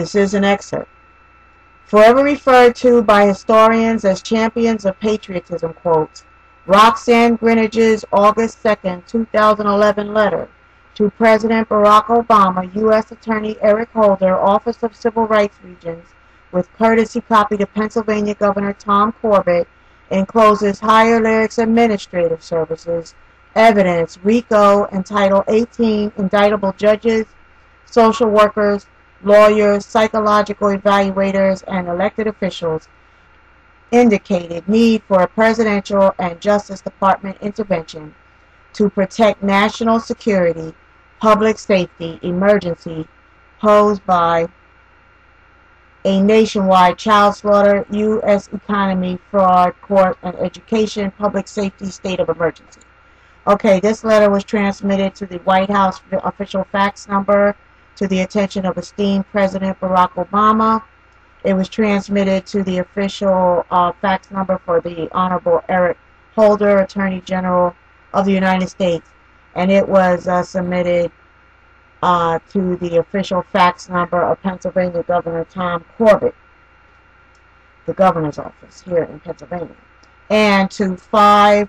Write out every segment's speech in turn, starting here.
This is an excerpt. Forever referred to by historians as champions of patriotism, quotes, Roxanne Grinage's August 2nd, 2011 letter to President Barack Obama, U.S. Attorney Eric Holder, Office of Civil Rights Regions, with courtesy copy to Pennsylvania Governor Tom Corbett, encloses Higher Lyrics Administrative Services, evidence, RICO, and Title 18, indictable judges, social workers, lawyers, psychological evaluators, and elected officials, indicated need for a presidential and Justice Department intervention to protect national security, public safety, emergency posed by a nationwide child slaughter, U.S. economy, fraud, court, and education, public safety state of emergency. Okay, this letter was transmitted to the White House official fax number to the attention of esteemed President Barack Obama. It was transmitted to the official fax number for the Honorable Eric Holder, Attorney General of the United States, and it was submitted to the official fax number of Pennsylvania Governor Tom Corbett, the governor's office here in Pennsylvania, and to 5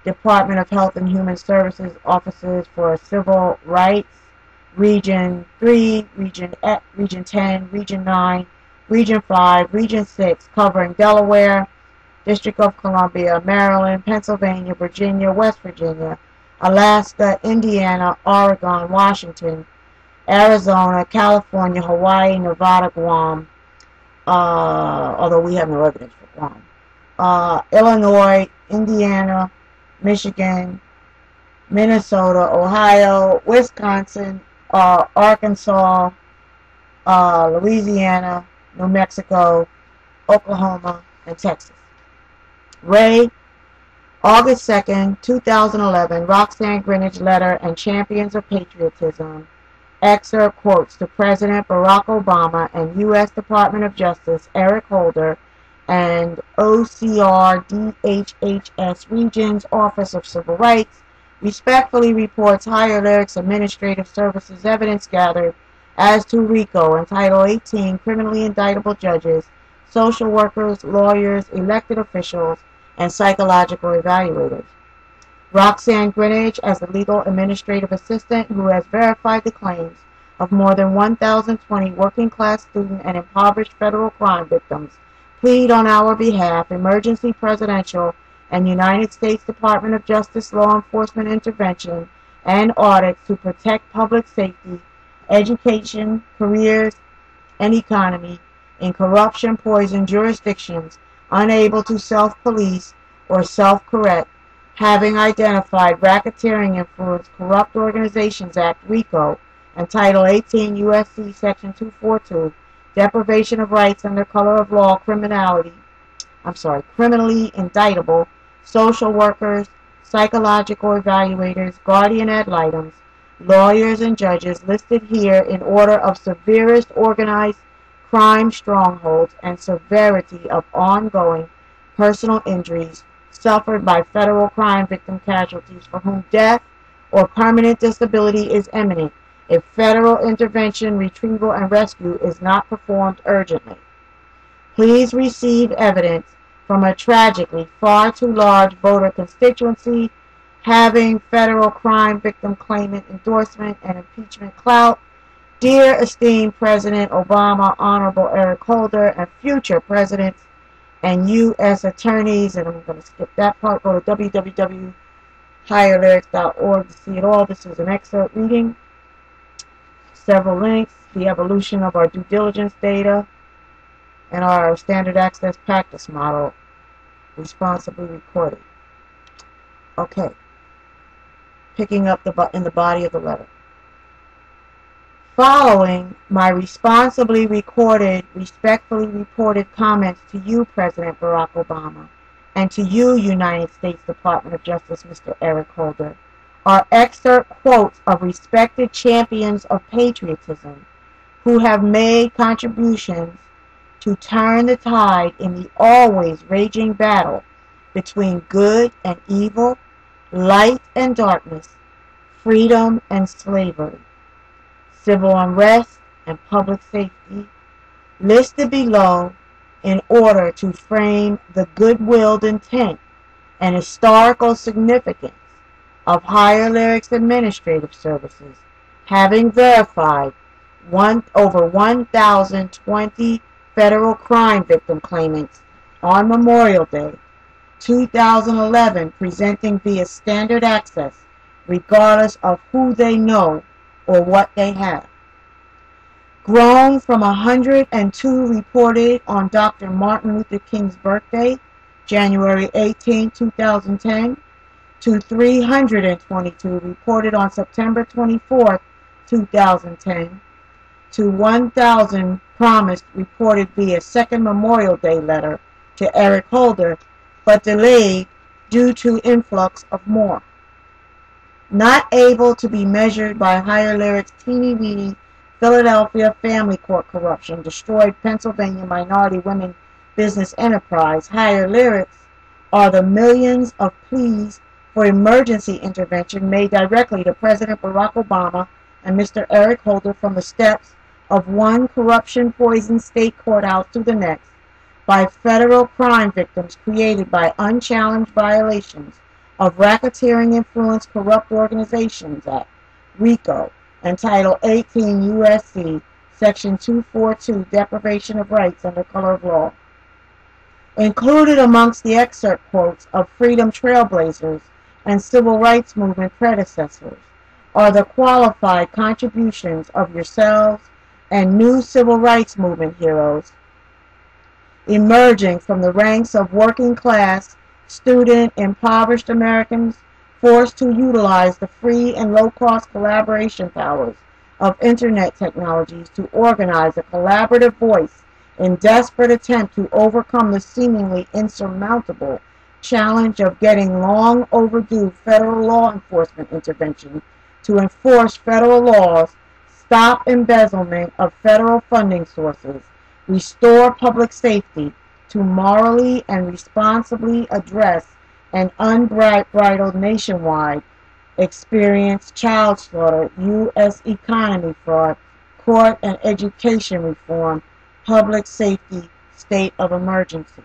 Department of Health and Human Services offices for civil rights, Region 3, Region 10, Region 9, Region 5, Region 6, covering Delaware, District of Columbia, Maryland, Pennsylvania, Virginia, West Virginia, Alaska, Indiana, Oregon, Washington, Arizona, California, Hawaii, Nevada, Guam, although we have no evidence for Guam, Illinois, Indiana, Michigan, Minnesota, Ohio, Wisconsin, Arkansas, Louisiana, New Mexico, Oklahoma, and Texas. Ray, August 2nd, 2011, Roxanne Grinage letter and champions of patriotism. Excerpt quotes to President Barack Obama and U.S. Department of Justice Eric Holder and OCR DHHS Regions Office of Civil Rights respectfully reports Higher Lyrics Administrative Services evidence gathered as to RICO and Title 18 criminally indictable judges, social workers, lawyers, elected officials, and psychological evaluators. Roxanne Grinage, as the legal administrative assistant who has verified the claims of more than 1,020 working-class student and impoverished federal crime victims, plead on our behalf emergency presidential and United States Department of Justice law enforcement intervention and audits to protect public safety, education, careers, and economy in corruption-poisoned jurisdictions unable to self-police or self-correct, having identified Racketeering Influence Corrupt Organizations Act, RICO, and Title 18 U.S.C. Section 242, deprivation of rights under color of law, criminally indictable, social workers, psychological evaluators, guardian ad litems, lawyers, and judges listed here in order of severest organized crime strongholds and severity of ongoing personal injuries suffered by federal crime victim casualties for whom death or permanent disability is imminent if federal intervention, retrieval, and rescue is not performed urgently. Please receive evidence from a tragically far too large voter constituency having federal crime victim claimant endorsement and impeachment clout. Dear esteemed President Obama, Honorable Eric Holder, and future presidents and U.S. attorneys, and I'm going to skip that part, go to www.higherlyrics.org to see it all. This is an excerpt reading. Several links, the evolution of our due diligence data, and our standard access practice model, responsibly recorded. Okay, picking up in the body of the letter. Following my responsibly recorded, respectfully reported comments to you, President Barack Obama, and to you, United States Department of Justice, Mr. Eric Holder, are excerpt quotes of respected champions of patriotism who have made contributions to turn the tide in the always raging battle between good and evil, light and darkness, freedom and slavery, civil unrest and public safety, listed below in order to frame the good-willed intent and historical significance of Higher Lyrics Administrative Services, having verified over 1,020 federal crime victim claimants on Memorial Day 2011 presenting via standard access regardless of who they know or what they have. Grown from 102 reported on Dr. Martin Luther King's birthday, January 18, 2010, to 322 reported on September 24, 2010, to 1,000 promised reported via second Memorial Day letter to Eric Holder, but delayed due to influx of more. Not able to be measured by Higher Lyrics' teeny-weeny Philadelphia family court corruption destroyed Pennsylvania minority women business enterprise, Higher Lyrics are the millions of pleas for emergency intervention made directly to President Barack Obama and Mr. Eric Holder from the steps of one corruption-poisoned state courthouse to the next by federal crime victims created by unchallenged violations of Racketeering Influence Corrupt Organizations Act, RICO, and Title 18 U.S.C. Section 242, Deprivation of Rights under color of law. Included amongst the excerpt quotes of freedom trailblazers and civil rights movement predecessors are the qualified contributions of yourselves and new civil rights movement heroes emerging from the ranks of working class, student, impoverished Americans forced to utilize the free and low-cost collaboration powers of Internet technologies to organize a collaborative voice in desperate attempt to overcome the seemingly insurmountable challenge of getting long overdue federal law enforcement intervention to enforce federal laws, stop embezzlement of federal funding sources, restore public safety, to morally and responsibly address an unbridled nationwide experience, child slaughter, U.S. economy fraud, court and education reform, public safety state of emergency.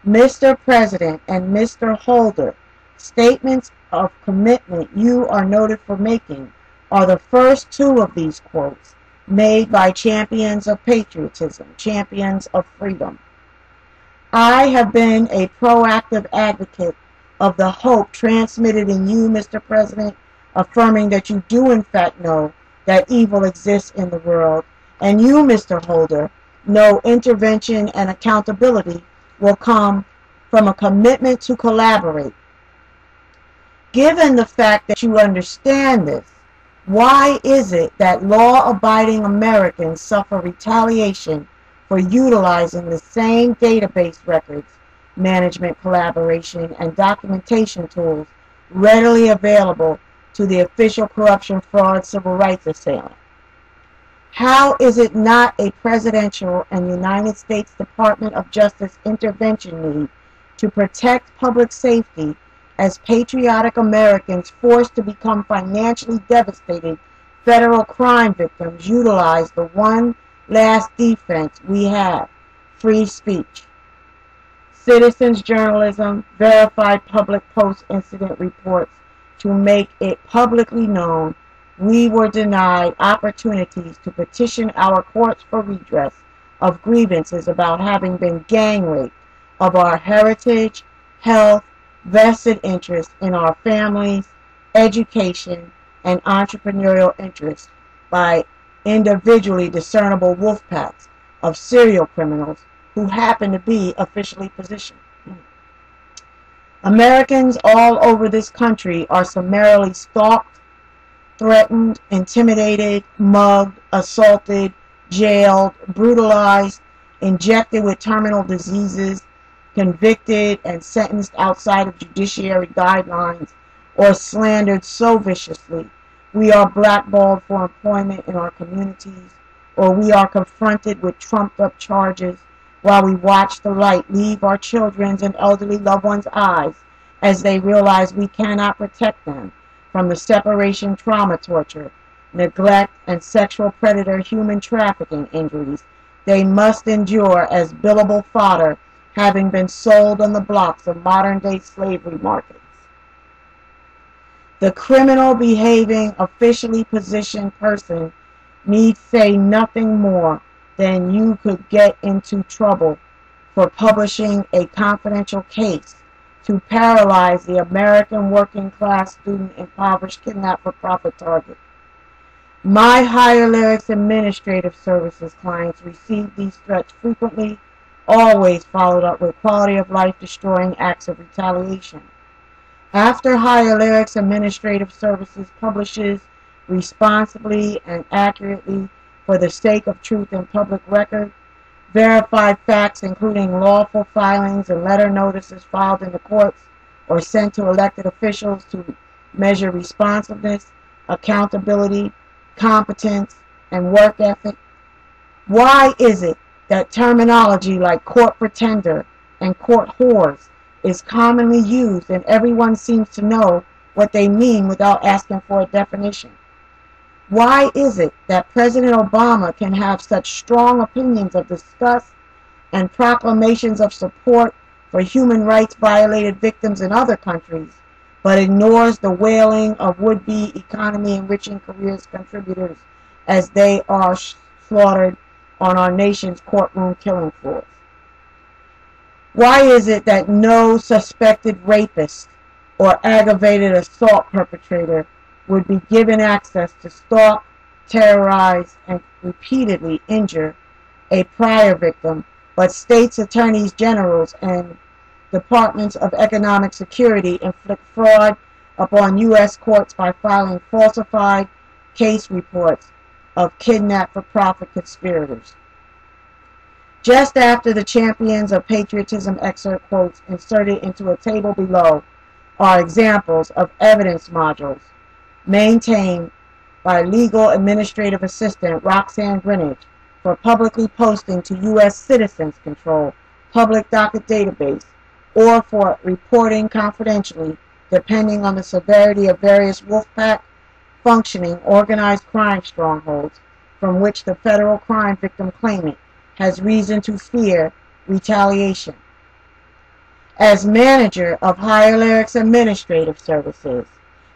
Mr. President and Mr. Holder, statements of commitment you are noted for making are the first two of these quotes made by champions of patriotism, champions of freedom. I have been a proactive advocate of the hope transmitted in you, Mr. President, affirming that you do in fact know that evil exists in the world, and you, Mr. Holder, know intervention and accountability will come from a commitment to collaborate. Given the fact that you understand this, why is it that law-abiding Americans suffer retaliation for utilizing the same database records, management collaboration, and documentation tools readily available to the official corruption, fraud, civil rights assailant? How is it not a presidential and United States Department of Justice intervention need to protect public safety as patriotic Americans forced to become financially devastated federal crime victims utilize the one last defense we have, free speech? Citizens journalism, verified public post-incident reports to make it publicly known we were denied opportunities to petition our courts for redress of grievances about having been gang raped of our heritage, health, vested interest in our families, education, and entrepreneurial interests by individually discernible wolf packs of serial criminals who happen to be officially positioned. Americans all over this country are summarily stalked, threatened, intimidated, mugged, assaulted, jailed, brutalized, injected with terminal diseases, convicted and sentenced outside of judiciary guidelines, or slandered so viciously we are blackballed for employment in our communities, or we are confronted with trumped-up charges while we watch the light leave our children's and elderly loved ones' eyes as they realize we cannot protect them from the separation trauma torture, neglect, and sexual predator human trafficking injuries they must endure as billable fodder, having been sold on the blocks of modern-day slavery markets. The criminal behaving officially positioned person need say nothing more than you could get into trouble for publishing a confidential case to paralyze the American working class student impoverished kidnapped for profit target. My Higher Lyrics Administrative Services clients receive these threats frequently, always followed up with quality of life destroying acts of retaliation. After Higher Lyrics Administrative Services publishes responsibly and accurately for the sake of truth and public record, verified facts including lawful filings and letter notices filed in the courts or sent to elected officials to measure responsiveness, accountability, competence, and work ethic. Why is it that terminology like court pretender and court whores is commonly used and everyone seems to know what they mean without asking for a definition? Why is it that President Obama can have such strong opinions of disgust and proclamations of support for human rights violated victims in other countries, but ignores the wailing of would-be economy-enriching careers contributors as they are slaughtered on our nation's courtroom killing floors? Why is it that no suspected rapist or aggravated assault perpetrator would be given access to stalk, terrorize, and repeatedly injure a prior victim, but states' attorneys generals and departments of economic security inflict fraud upon U.S. courts by filing falsified case reports of kidnapped for-profit conspirators? Just after the Champions of Patriotism excerpt quotes inserted into a table below are examples of evidence modules maintained by Legal Administrative Assistant Roxanne Grinage for publicly posting to U.S. Citizens Control public docket database or for reporting confidentially, depending on the severity of various Wolfpack functioning organized crime strongholds from which the federal crime victim claimant has reason to fear retaliation. As manager of Higher Lyrics Administrative Services,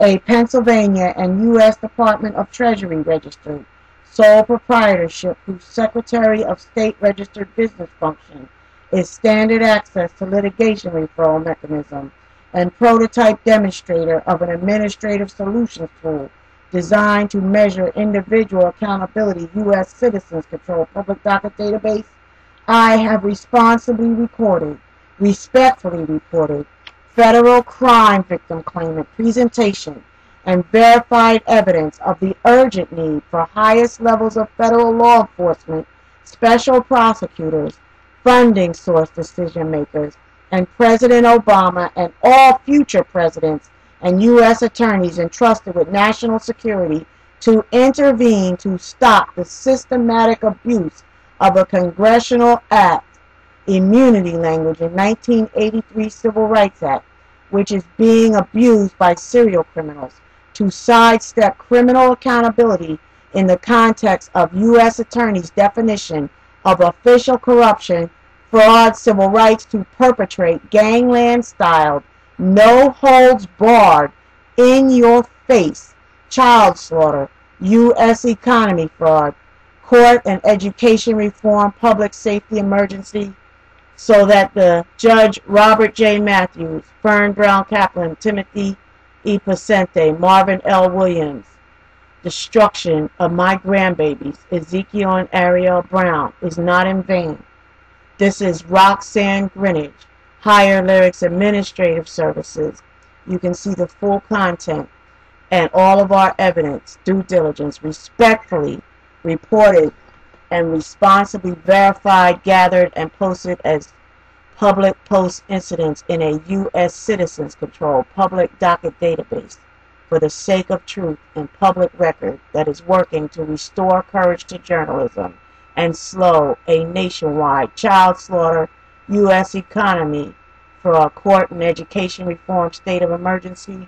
a Pennsylvania and U.S. Department of Treasury registered sole proprietorship whose Secretary of State registered business function is standard access to litigation referral mechanism and prototype demonstrator of an administrative solutions tool designed to measure individual accountability U.S. Citizens Control public docket database, I have responsibly respectfully reported, federal crime victim claimant presentation and verified evidence of the urgent need for highest levels of federal law enforcement, special prosecutors, funding source decision makers, and President Obama and all future presidents and U.S. attorneys entrusted with national security to intervene to stop the systematic abuse of a congressional act, immunity language in 1983 Civil Rights Act, which is being abused by serial criminals to sidestep criminal accountability in the context of U.S. attorneys' definition of official corruption, fraud, civil rights to perpetrate gangland-styled, no-holds-barred, in-your-face child slaughter, U.S. economy fraud, court and education reform, public safety emergency, so that the Judge Robert J. Matthews, Fern Brown Kaplan, Timothy E. Pacente, Marvin L. Williams, destruction of my grandbabies, Ezekiel and Ariel Brown, is not in vain. This is Roxanne Grinage, Higher Lyrics Administrative Services. You can see the full content and all of our evidence, due diligence, respectfully reported and responsibly verified, gathered, and posted as public post incidents in a U.S. Citizens Control public docket database for the sake of truth and public record that is working to restore courage to journalism and slow a nationwide child slaughter U.S. economy for a court and education reform state of emergency